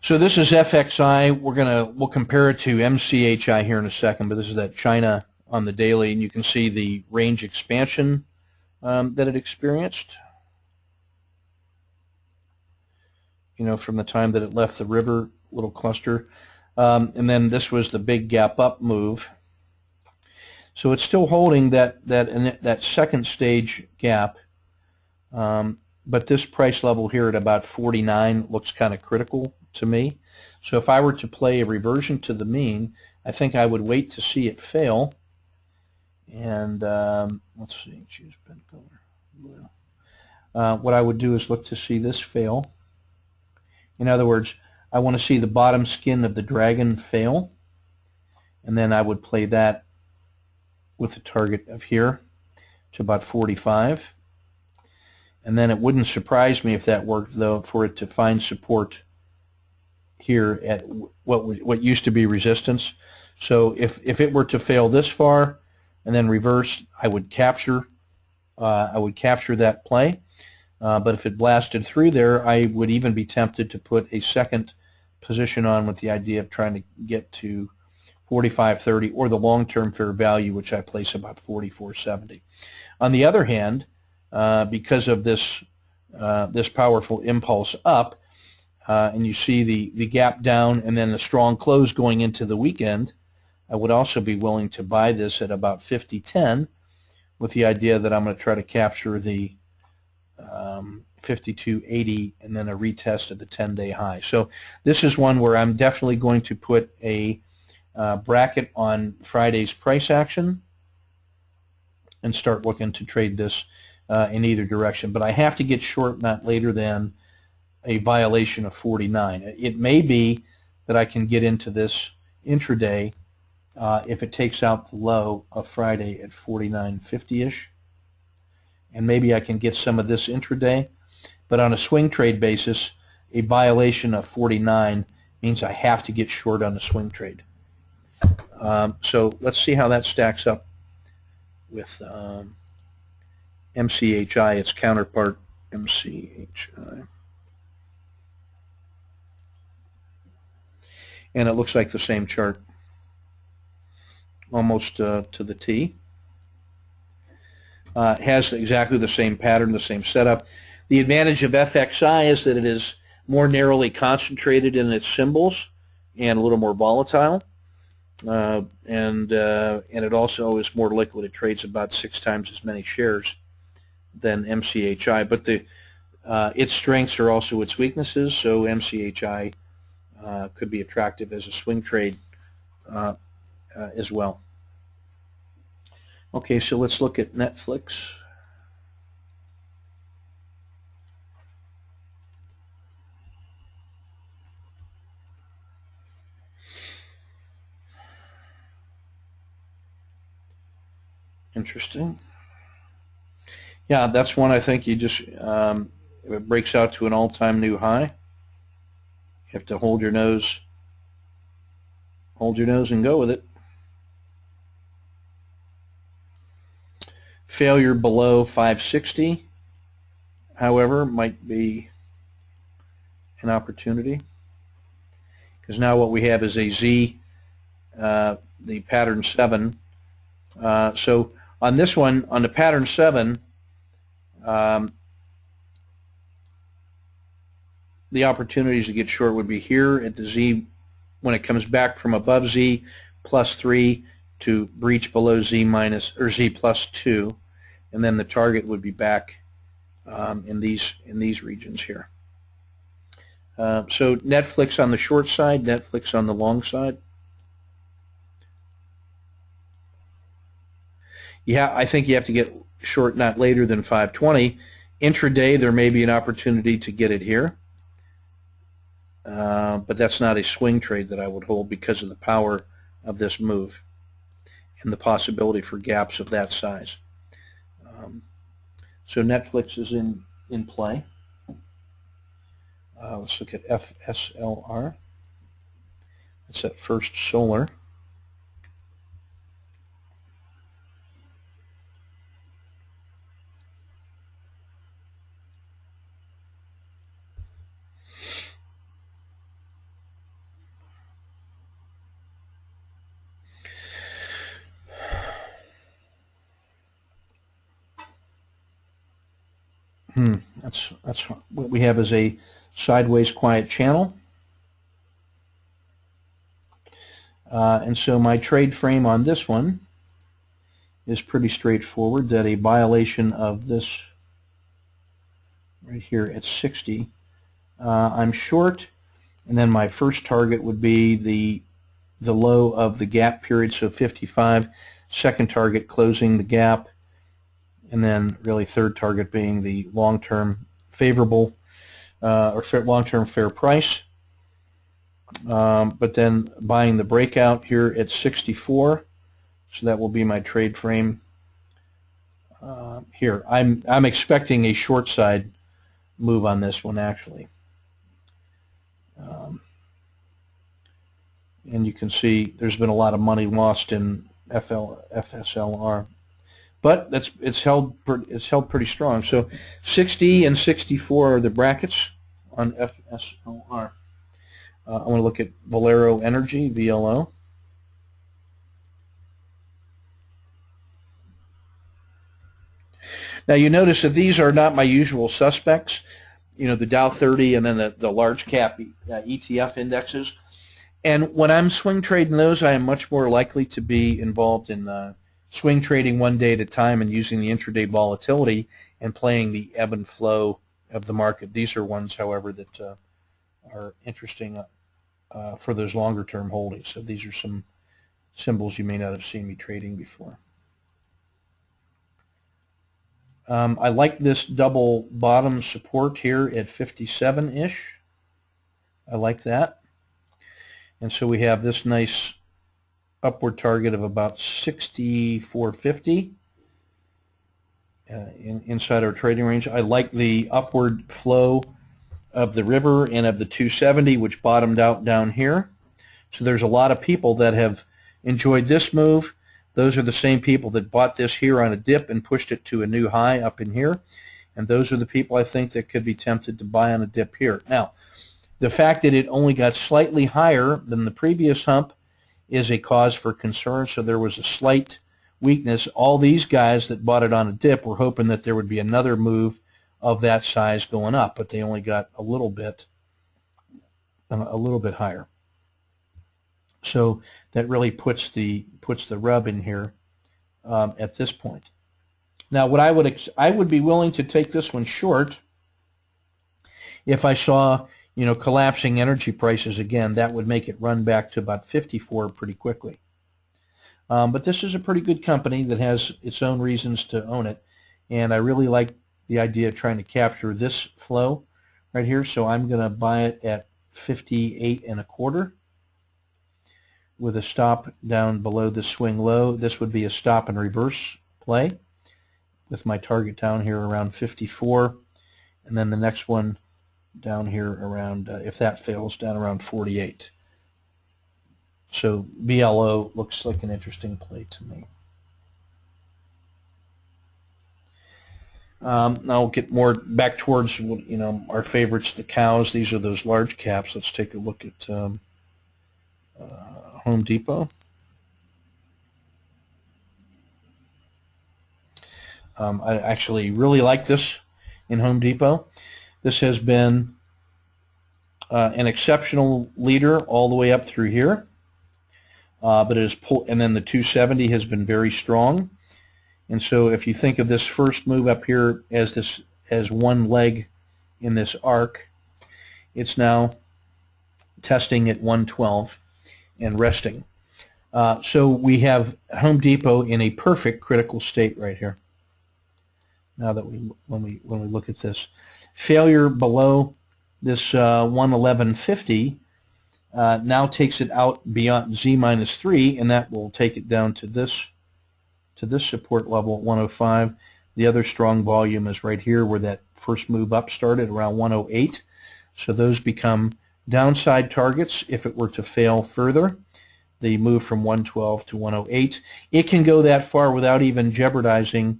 So this is FXI. We'll compare it to MCHI here in a second, but this is that China on the daily, and you can see the range expansion that it experienced. From the time that it left the river little cluster, and then this was the big gap up move. So it's still holding that second stage gap, and but this price level here at about 49 looks kind of critical to me. So if I were to play a reversion to the mean, I think I would wait to see it fail. And let's see, choose pen color blue. What I would do is look to see this fail. In other words, I want to see the bottom skin of the dragon fail, and then I would play that with a target of here to about 45. And then it wouldn't surprise me if that worked, though, for it to find support here at what used to be resistance. So if it were to fail this far and then reverse, I would capture that play. But if it blasted through there, I would even be tempted to put a second position on with the idea of trying to get to 45.30 or the long-term fair value, which I place about 44.70. On the other hand, because of this powerful impulse up, and you see the gap down and then the strong close going into the weekend, I would also be willing to buy this at about 50.10 with the idea that I'm going to try to capture the 52.80 and then a retest of the 10-day high. So this is one where I'm definitely going to put a bracket on Friday's price action and start looking to trade this in either direction. But I have to get short not later than a violation of 49. It may be that I can get into this intraday if it takes out the low of Friday at 49.50-ish. And maybe I can get some of this intraday. But on a swing trade basis, a violation of 49 means I have to get short on the swing trade. So let's see how that stacks up with MCHI, its counterpart, MCHI. And it looks like the same chart, almost to the T. It has exactly the same pattern, the same setup. The advantage of FXI is that it is more narrowly concentrated in its symbols and a little more volatile. And it also is more liquid. It trades about 6 times as many shares than MCHI. But its strengths are also its weaknesses, so MCHI could be attractive as a swing trade as well. Okay, so let's look at Netflix. Interesting. Yeah, that's one I think you just, if it breaks out to an all-time new high, you have to hold your nose and go with it. Failure below 560, however, might be an opportunity, because now what we have is a Z, the pattern 7. So on this one, on the pattern 7, the opportunities to get short would be here at the Z when it comes back from above Z plus 3 to breach below Z minus or Z plus 2, and then the target would be back in these regions here. So Netflix on the short side, Netflix on the long side. Yeah, I think you have to get short not later than 520. Intraday, there may be an opportunity to get it here, but that's not a swing trade that I would hold because of the power of this move and the possibility for gaps of that size. So Netflix is in play. Let's look at FSLR. That's at First Solar. That's what we have as a sideways quiet channel. And so my trade frame on this one is pretty straightforward, that a violation of this right here at 60. I'm short, and then my first target would be the low of the gap period, so 55. Second target closing the gap, and then really third target being the long-term favorable or long-term fair price. But then buying the breakout here at 64, so that will be my trade frame. Here, I'm expecting a short side move on this one actually. And you can see there's been a lot of money lost in FSLR, but it's held pretty strong. So 60 and 64 are the brackets on FSLR. I want to look at Valero Energy, VLO. Now you notice that these are not my usual suspects. You know, the Dow 30 and then the large cap ETF indexes. And when I'm swing trading those, I am much more likely to be involved in swing trading one day at a time and using the intraday volatility and playing the ebb and flow of the market. These are ones, however, that are interesting for those longer term holdings. So these are some symbols you may not have seen me trading before. I like this double bottom support here at 57-ish. I like that. And so we have this nice upward target of about 64.50 inside our trading range. I like the upward flow of the river and of the 270, which bottomed out down here. So there's a lot of people that have enjoyed this move. Those are the same people that bought this here on a dip and pushed it to a new high up in here. And those are the people I think that could be tempted to buy on a dip here. Now, the fact that it only got slightly higher than the previous hump is a cause for concern, so there was a slight weakness. All these guys that bought it on a dip were hoping that there would be another move of that size going up, but they only got a little bit higher. So that really puts the rub in here at this point. Now, what I would be willing to take this one short if I saw, you know, collapsing energy prices again. That would make it run back to about 54 pretty quickly. But this is a pretty good company that has its own reasons to own it, and I really like the idea of trying to capture this flow right here. So I'm going to buy it at 58.25 with a stop down below the swing low. This would be a stop and reverse play with my target down here around 54, and then the next one down here around, if that fails, down around 48. So BLO looks like an interesting play to me. Now we'll get more back towards, you know, our favorites, the cows. These are those large caps. Let's take a look at Home Depot. I actually really like this in Home Depot. This has been an exceptional leader all the way up through here, but it is and then the 270 has been very strong. And so if you think of this first move up here as one leg in this arc, it's now testing at 112 and resting. So we have Home Depot in a perfect critical state right here. Now that when we look at this, failure below this 111.50 now takes it out beyond Z-3, and that will take it down to this support level at 105. The other strong volume is right here where that first move up started around 108. So those become downside targets if it were to fail further. The move from 112 to 108. It can go that far without even jeopardizing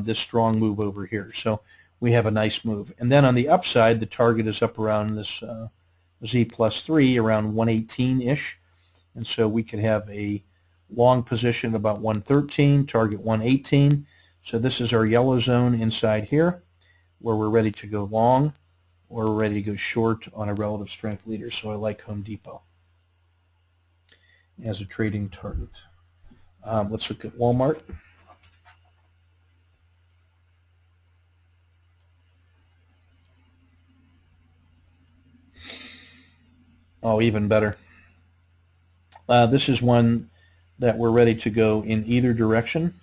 this strong move over here. So we have a nice move. And then on the upside, the target is up around this Z+3, around 118-ish. And so we could have a long position about 113, target 118. So this is our yellow zone inside here where we're ready to go long or we're ready to go short on a relative strength leader. So I like Home Depot as a trading target. Let's look at Walmart. Oh, even better. This is one that we're ready to go in either direction.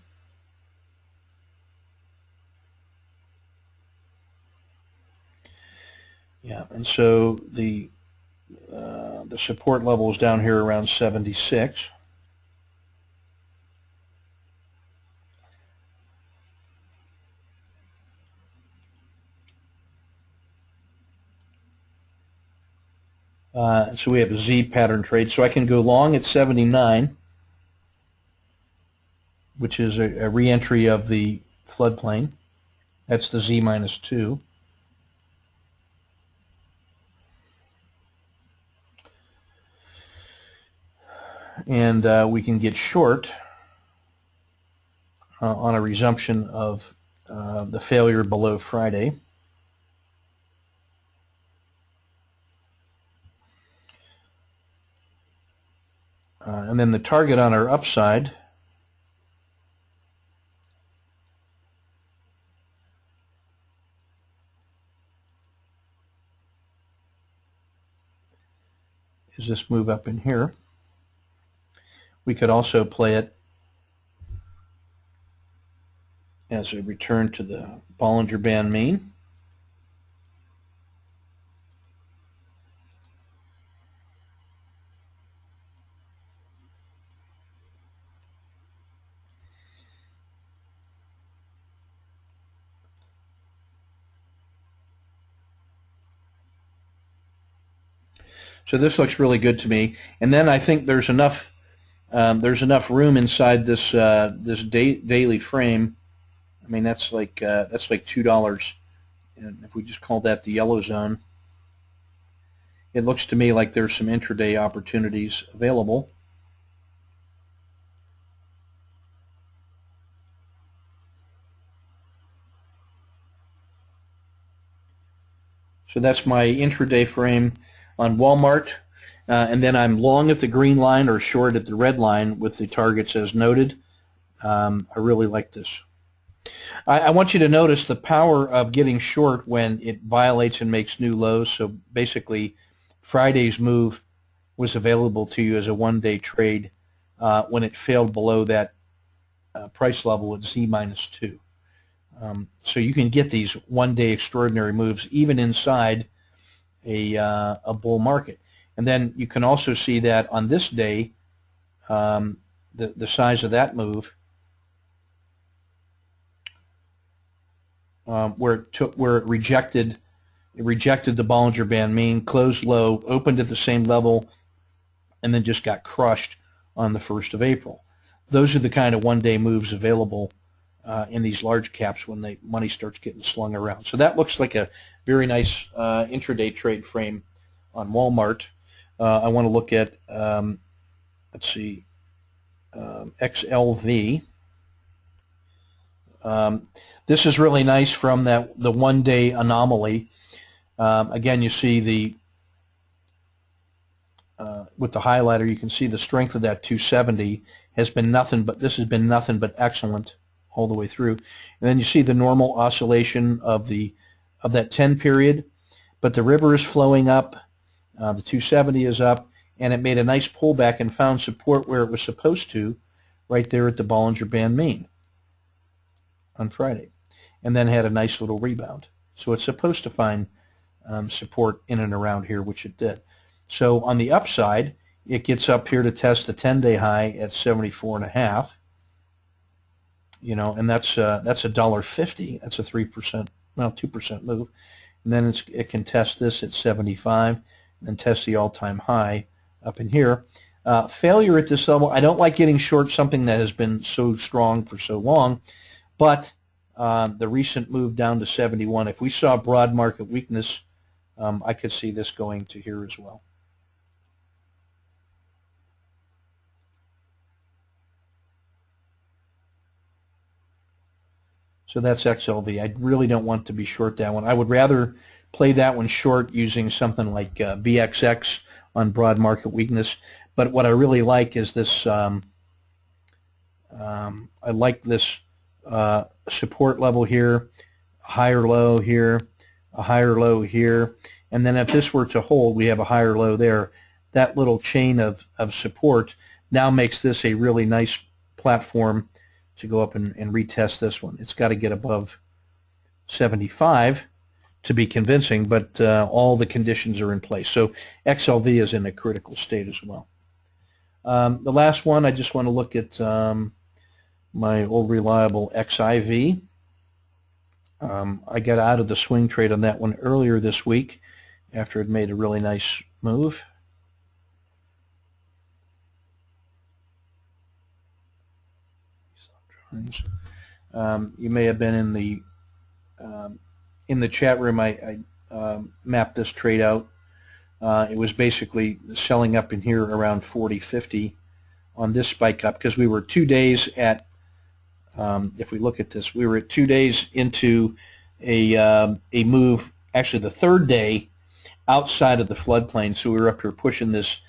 Yeah, and so the support level is down here around 76. So we have a Z pattern trade. So I can go long at 79, which is a re-entry of the floodplain. That's the Z minus 2. And we can get short on a resumption of the failure below Friday. And then the target on our upside is this move up in here. We could also play it as a return to the Bollinger Band mean. So this looks really good to me. And then I think there's enough room inside this daily frame. I mean, that's like $2. And if we just call that the yellow zone, it looks to me like there's some intraday opportunities available. So that's my intraday frame on Walmart. And then I'm long at the green line or short at the red line with the targets as noted. I really like this. I want you to notice the power of getting short when it violates and makes new lows. So basically, Friday's move was available to you as a one-day trade when it failed below that price level at Z minus 2. So you can get these one-day extraordinary moves even inside a bull market. And then you can also see that on this day, the size of that move, where it rejected the Bollinger Band mean, closed low, opened at the same level, and then just got crushed on the 1st of April. Those are the kind of one-day moves available in these large caps when the money starts getting slung around. So that looks like a very nice intraday trade frame on Walmart. I want to look at, let's see, XLV. This is really nice from the one-day anomaly. Again, you see with the highlighter, you can see the strength of that 270 has been nothing but, this has been nothing but excellent all the way through. And then you see the normal oscillation of that 10 period, but the river is flowing up, the 270 is up, and it made a nice pullback and found support where it was supposed to, right there at the Bollinger Band mean on Friday, and then had a nice little rebound. So it's supposed to find support in and around here, which it did. So on the upside, it gets up here to test the 10-day high at 74.5. You know, and that's $1.50. That's a 3%, well, 2% move. And then it can test this at 75, and then test the all-time high up in here. Failure at this level, I don't like getting short something that has been so strong for so long, but the recent move down to 71, if we saw broad market weakness, I could see this going to here as well. So that's XLV. I really don't want to be short that one. I would rather play that one short using something like VXX on broad market weakness. But what I really like is this, I like this support level here, a higher low here, a higher low here, and then if this were to hold, we have a higher low there. that little chain of support now makes this a really nice platform to go up and retest this one. It's got to get above 75 to be convincing, but all the conditions are in place. So XLV is in a critical state as well. The last one, I just want to look at my old reliable XIV. I got out of the swing trade on that one earlier this week after it made a really nice move. You may have been in the chat room. I mapped this trade out. It was basically selling up in here around 40.50 on this spike up because we were 2 days at. If we look at this, we were at 2 days into a move. Actually, the third day outside of the floodplain, so we were up here pushing this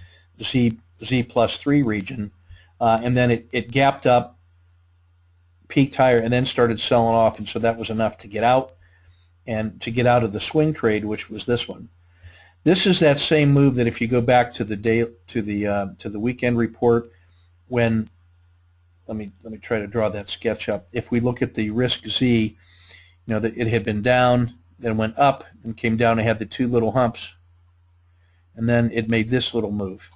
Z plus 3 region, and then it gapped up, peaked higher, and then started selling off, and so that was enough to get out, and to get out of the swing trade, which was this one. This is that same move that if you go back to the day to the weekend report, when let me try to draw that sketch up. If we look at the risk Z, you know that it had been down, then went up and came down and had the two little humps, and then it made this little move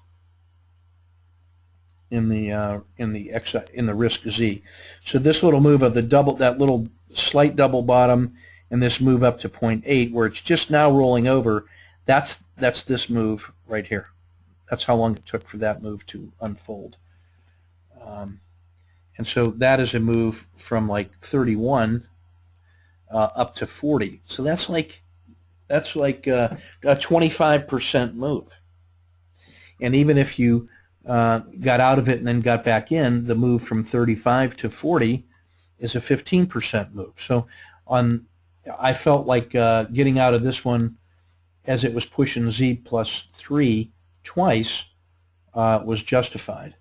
in the risk Z. So this little move of that little slight double bottom, and this move up to 0.8, where it's just now rolling over. That's this move right here. That's how long it took for that move to unfold. And so that is a move from like 31 up to 40. So that's like a 25% move. And even if you got out of it and then got back in, the move from 35 to 40 is a 15% move. So I felt like getting out of this one as it was pushing Z plus 3 twice was justified.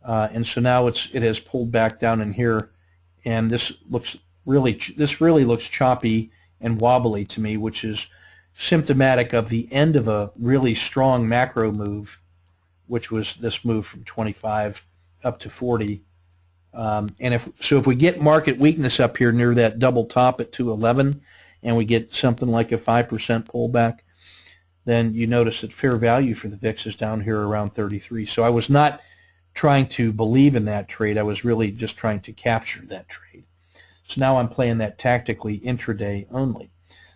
And so now it has pulled back down in here, and this really looks choppy and wobbly to me, which is symptomatic of the end of a really strong macro move, which was this move from 25 up to 40. And if we get market weakness up here near that double top at 211, and we get something like a 5% pullback, then you notice that fair value for the VIX is down here around 33. So I was not trying to believe in that trade. I was really just trying to capture that trade. So now I'm playing that tactically intraday only.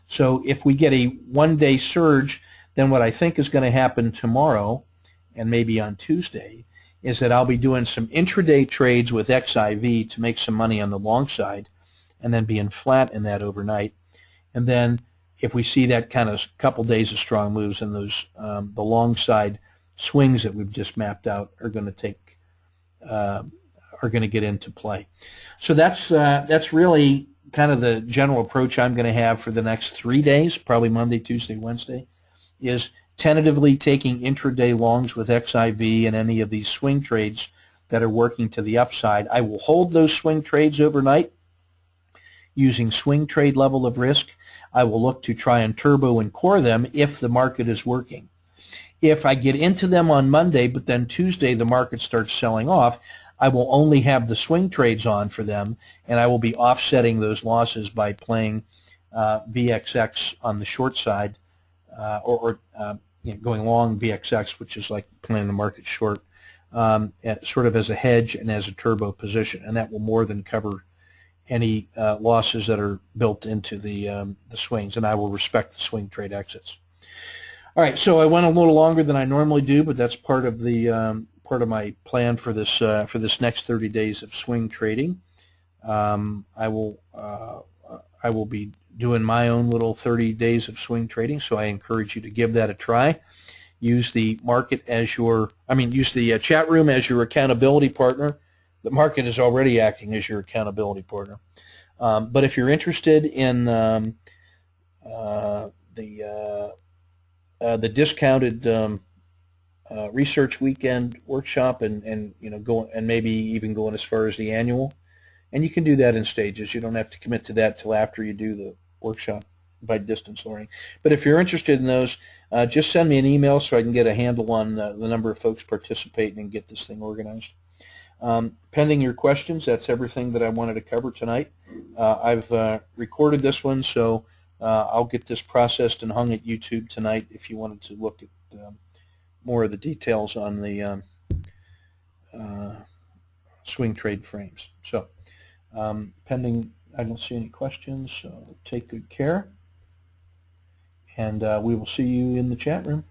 So if we get a one-day surge, then what I think is going to happen tomorrow and maybe on Tuesday is that I'll be doing some intraday trades with XIV to make some money on the long side and then being flat in that overnight. And then if we see that kind of couple days of strong moves, and those the long side swings that we've just mapped out are going to get into play. So that's really kind of the general approach I'm going to have for the next 3 days, probably Monday, Tuesday, Wednesday, is tentatively taking intraday longs with XIV and any of these swing trades that are working to the upside. I will hold those swing trades overnight using swing trade level of risk. I will look to try and turbo and core them if the market is working. If I get into them on Monday, but then Tuesday the market starts selling off, I will only have the swing trades on for them, and I will be offsetting those losses by playing VXX on the short side, or going long VXX, which is like playing the market short, sort of as a hedge and as a turbo position, and that will more than cover any losses that are built into the swings, and I will respect the swing trade exits. All right, so I went a little longer than I normally do, but that's part of the part of my plan for this next 30 days of swing trading. I will be doing my own little 30 days of swing trading, so I encourage you to give that a try. Use the market as use the chat room as your accountability partner. The market is already acting as your accountability partner. But if you're interested in the discounted research weekend workshop and maybe even going as far as the annual, and you can do that in stages. You don't have to commit to that till after you do the workshop by distance learning. But if you're interested in those, just send me an email so I can get a handle on the number of folks participating and get this thing organized. Pending your questions, that's everything that I wanted to cover tonight. I've recorded this one, so I'll get this processed and hung at YouTube tonight if you wanted to look at more of the details on the swing trade frames. So pending, I don't see any questions, so take good care, and we will see you in the chat room.